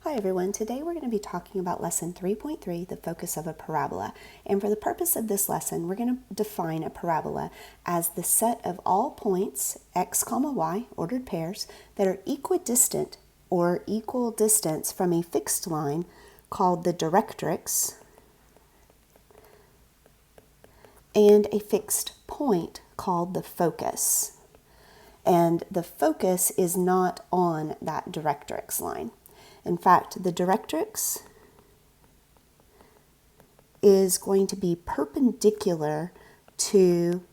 Hi everyone, today we're going to be talking about lesson 3.3, the focus of a parabola. And for the purpose of this lesson, we're going to define a parabola as the set of all points, x, y, ordered pairs, that are equidistant or equal distance from a fixed line called the directrix and a fixed point called the focus. And the focus is not on that directrix line. In fact, the directrix is going to be perpendicular to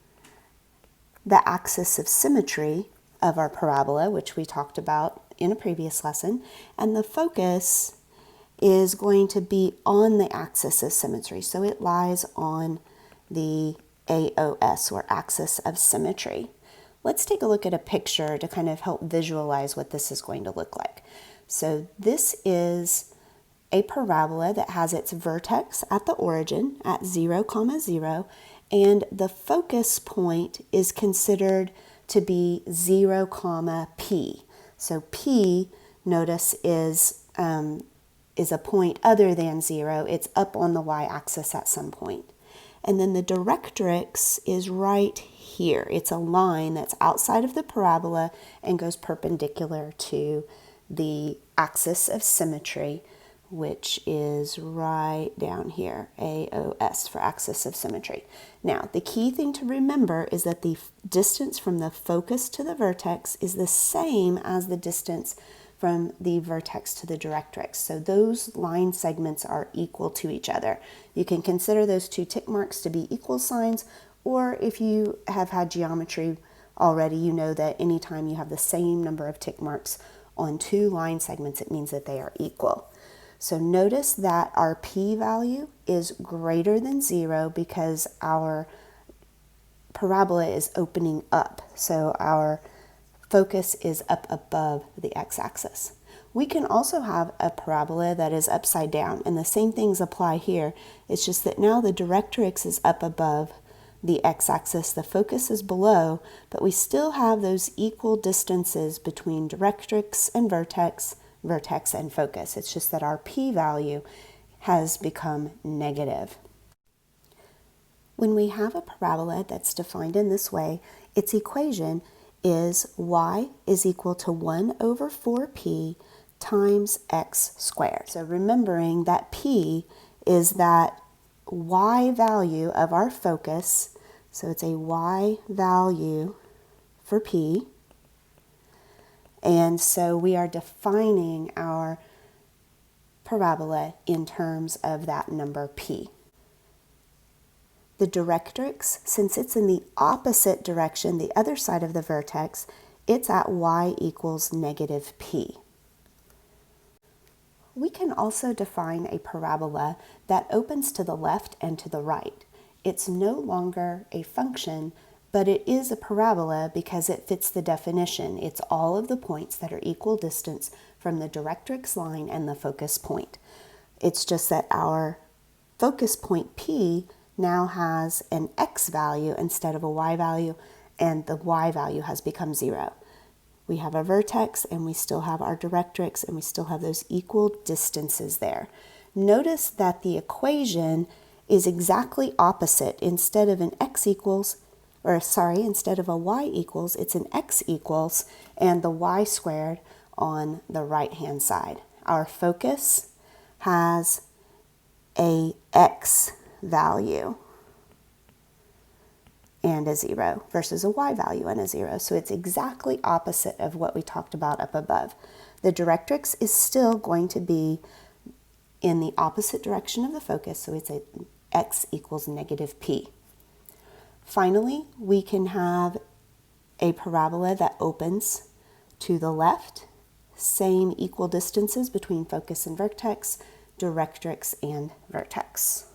the axis of symmetry of our parabola, which we talked about in a previous lesson, and the focus is going to be on the axis of symmetry. So it lies on the AOS, or axis of symmetry. Let's take a look at a picture to kind of help visualize what this is going to look like. So this is a parabola that has its vertex at the origin at 0, 0, and the focus point is considered to be 0, P. So P, notice, is a point other than 0. It's up on the y-axis at some point. And then the directrix is right here. It's a line that's outside of the parabola and goes perpendicular to the axis of symmetry, which is right down here, AOS for axis of symmetry. Now, the key thing to remember is that the distance from the focus to the vertex is the same as the distance from the vertex to the directrix. So those line segments are equal to each other. You can consider those two tick marks to be equal signs, or if you have had geometry already, you know that anytime you have the same number of tick marks on two line segments, it means that they are equal. So notice that our P value is greater than 0 because our parabola is opening up. So our focus is up above the x-axis. We can also have a parabola that is upside down, and the same things apply here. It's just that now the directrix is up above the x-axis, the focus is below, but we still have those equal distances between directrix and vertex, vertex and focus. It's just that our P value has become negative. When we have a parabola that's defined in this way, its equation is y is equal to 1 over 4p times x squared. So remembering that p is that y value of our focus, so it's a y value for p, and so we are defining our parabola in terms of that number p. The directrix, since it's in the opposite direction, the other side of the vertex, it's at y equals negative p. We can also define a parabola that opens to the left and to the right. It's no longer a function, but it is a parabola because it fits the definition. It's all of the points that are equal distance from the directrix line and the focus point. It's just that our focus point P now has an x value instead of a y value, and the y value has become 0. We have a vertex, and we still have our directrix, and we still have those equal distances there. Notice that the equation is exactly opposite. Instead of an x equals, instead of a y equals, it's an x equals, and the y squared on the right-hand side. Our focus has a x value and a 0 versus a y value and a 0. So it's exactly opposite of what we talked about up above. The directrix is still going to be in the opposite direction of the focus, so it's a x equals negative p. Finally, we can have a parabola that opens to the left, same equal distances between focus and vertex, directrix and vertex.